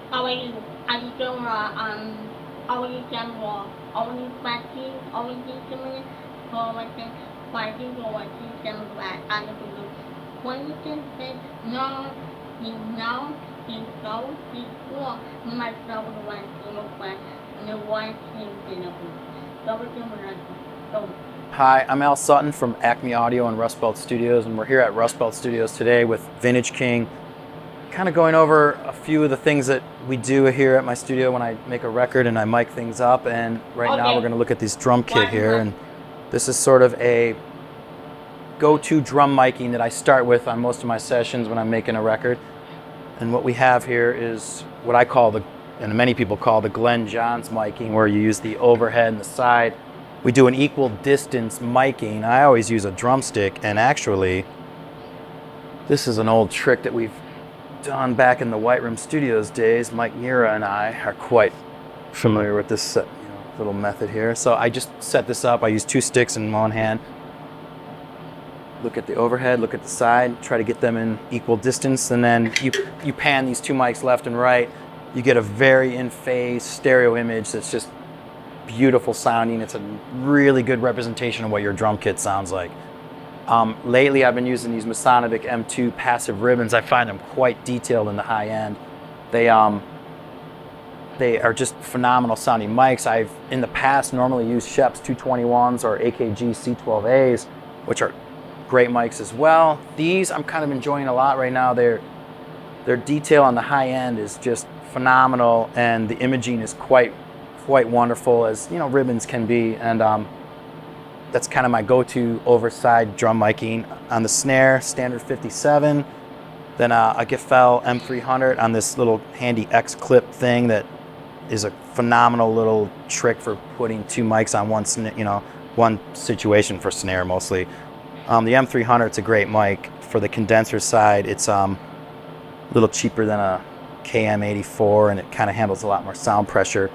How are you? Are you doing how are you general? Only practice, only instrument, or what the fighting or what you can like I don't know. When you can say no, no, he go, he go, myself the one to look back, and the one thing in the book. Double to Hi, I'm Al Sutton from Acme Audio and Rust Belt Studios, and we're here at Rust Belt Studios today with Vintage King, kind of going over a few of the things that we do here at my studio when I make a record and I mic things up. And right now we're going to look at this drum kit here, and this is sort of a go-to drum miking that I start with on most of my sessions when I'm making a record. And what we have here is what I call and many people call the Glenn Johns miking, where you use the overhead and the side. We do an equal distance miking. I always use a drumstick, and actually this is an old trick that we've done back in the White Room Studios days. Mike Mira and I are quite familiar with this little method here. So I just set this up. I use two sticks in one hand. Look at the overhead, look at the side, try to get them in equal distance, and then you pan these two mics left and right. You get a very in-phase stereo image that's just beautiful sounding. It's a really good representation of what your drum kit sounds like. Lately I've been using these Masonic M2 passive ribbons. I find them quite detailed in the high end. They are just phenomenal sounding mics. I've in the past normally used Shep's 221s or AKG C12As, which are great mics as well. These I'm kind of enjoying a lot right now. Their detail on the high end is just phenomenal, and the imaging is quite wonderful, as ribbons can be. And that's kind of my go-to overside drum miking. On the snare, standard 57, then a Gefell M300 on this little handy X clip thing that is a phenomenal little trick for putting two mics on one situation for snare mostly. The M300 is a great mic. For the condenser side, it's a little cheaper than a KM84, and it kind of handles a lot more sound pressure.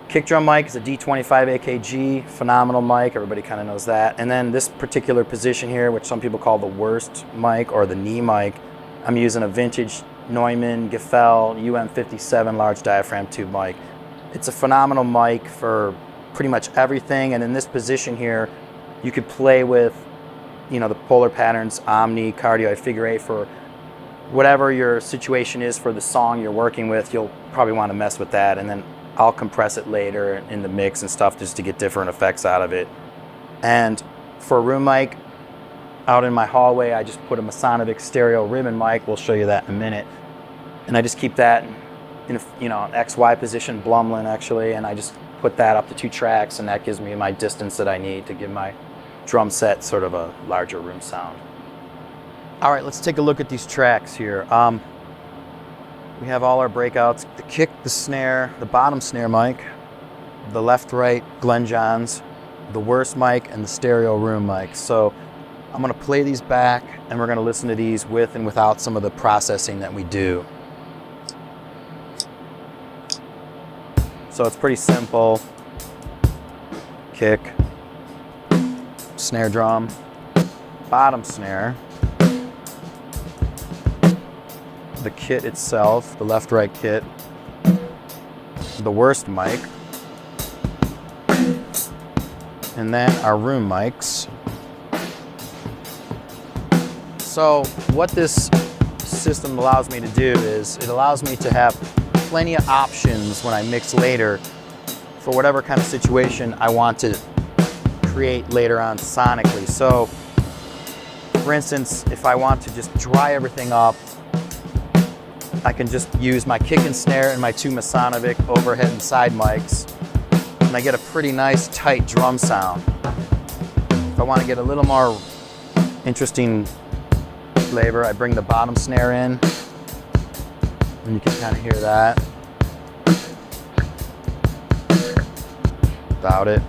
Kick drum mic is a D25 AKG, phenomenal mic, everybody kind of knows that. And then this particular position here, which some people call the worst mic or the knee mic, I'm using a vintage Neumann Gefell UM57 large diaphragm tube mic. It's a phenomenal mic for pretty much everything, and in this position here, you could play with the polar patterns, omni, cardioid, figure eight, for whatever your situation is for the song you're working with. You'll probably want to mess with that, and then I'll compress it later in the mix and stuff just to get different effects out of it. And for a room mic, out in my hallway, I just put a Masonic stereo ribbon mic. We'll show you that in a minute. And I just keep that in XY position, Blumlin actually, and I just put that up to 2 tracks, and that gives me my distance that I need to give my drum set sort of a larger room sound. All right, let's take a look at these tracks here. We have all our breakouts: the kick, the snare, the bottom snare mic, the left-right Glenn Johns, the worst mic, and the stereo room mic. So I'm going to play these back, and we're going to listen to these with and without some of the processing that we do. So it's pretty simple. Kick, snare drum, bottom snare, the kit itself, the left-right kit, the worst mic, and then our room mics. So what this system allows me to do is it allows me to have plenty of options when I mix later for whatever kind of situation I want to create later on sonically. So for instance, if I want to just dry everything up, I can just use my kick and snare and my 2 Masonic overhead and side mics, and I get a pretty nice tight drum sound. If I want to get a little more interesting flavor, I bring the bottom snare in, and you can kind of hear that without it,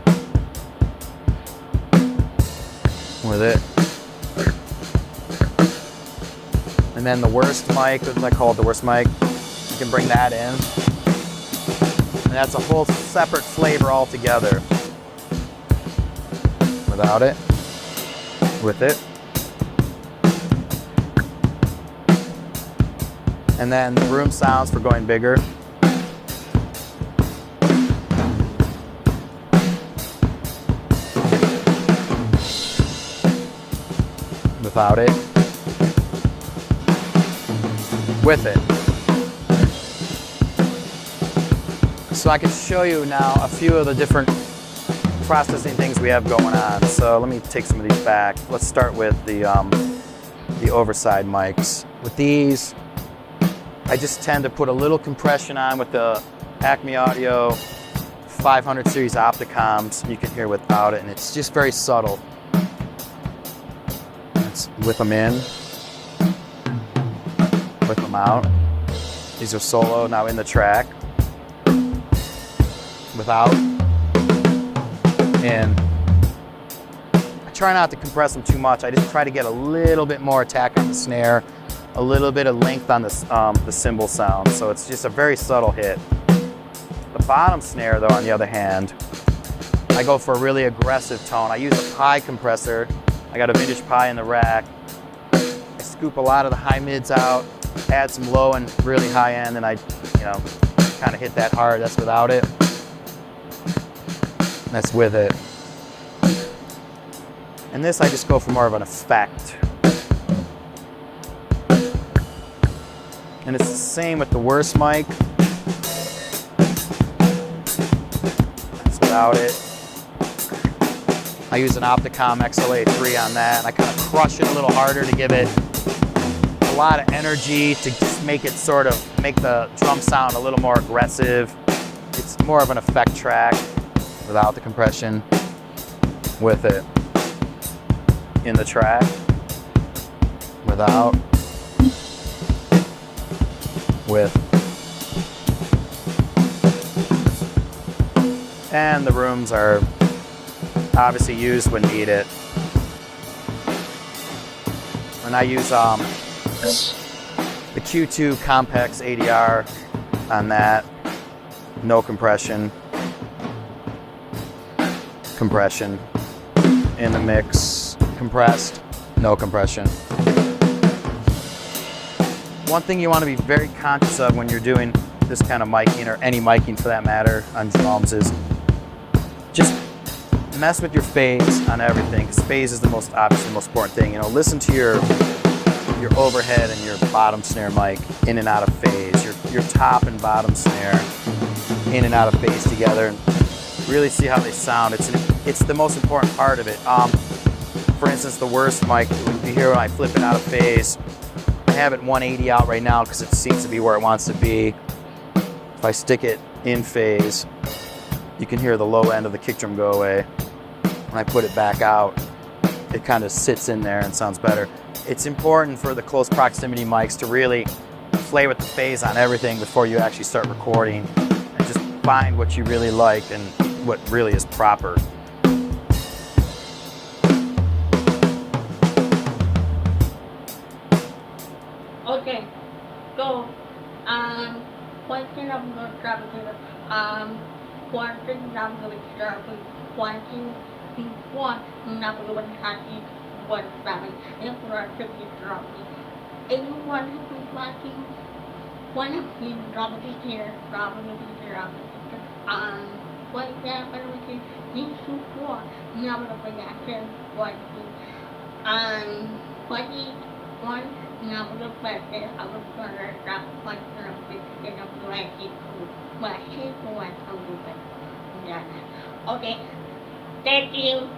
with it. And then the worst mic, I call it the worst mic, you can bring that in. And that's a whole separate flavor altogether. Without it, with it. And then the room sounds for going bigger. Without it. With it. So I can show you now a few of the different processing things we have going on. So let me take some of these back. Let's start with the overside mics. With these, I just tend to put a little compression on with the Acme Audio 500 series Opticoms. You can hear without it, and it's just very subtle. Let's whip them in, whip them out. These are solo, now in the track. Without, and I try not to compress them too much. I just try to get a little bit more attack on the snare, a little bit of length on the cymbal sound, so it's just a very subtle hit. The bottom snare, though, on the other hand, I go for a really aggressive tone. I use a Pi compressor. I got a vintage Pi in the rack. I scoop a lot of the high mids out, add some low and really high end, and I, kind of hit that hard. That's without it. That's with it. And this I just go for more of an effect. And it's the same with the worst mic. That's without it. I use an Opticom XLA3 on that, and I kind of crush it a little harder to give it a lot of energy to just make it make the drum sound a little more aggressive. It's more of an effect track. Without the compression, with it. In the track, without, with. And the rooms are obviously used when needed. And I use the Q2 Compex ADR on that, no compression. Compression in the mix, compressed, no compression. One thing you want to be very conscious of when you're doing this kind of miking, or any miking for that matter, on drums, is just mess with your phase on everything, because phase is obviously the most important thing. Listen to your overhead and your bottom snare mic in and out of phase, your top and bottom snare in and out of phase together, and really see how they sound. It's the most important part of it. For instance, the worst mic, you hear when I flip it out of phase, I have it 180 out right now because it seems to be where it wants to be. If I stick it in phase, you can hear the low end of the kick drum go away. When I put it back out, it kind of sits in there and sounds better. It's important for the close proximity mics to really play with the phase on everything before you actually start recording, and just find what you really like and what really is proper. Okay, so question of the travel, question of the travel, question before number one happy one seven, and for our tribute dropping. Anyone who is watching, one of you drop it here, probably drop it. For example, which is these two four number of reactions, what one number of questions I was gonna drop question of this in a blanket question for one of the yeah. Okay. Thank you.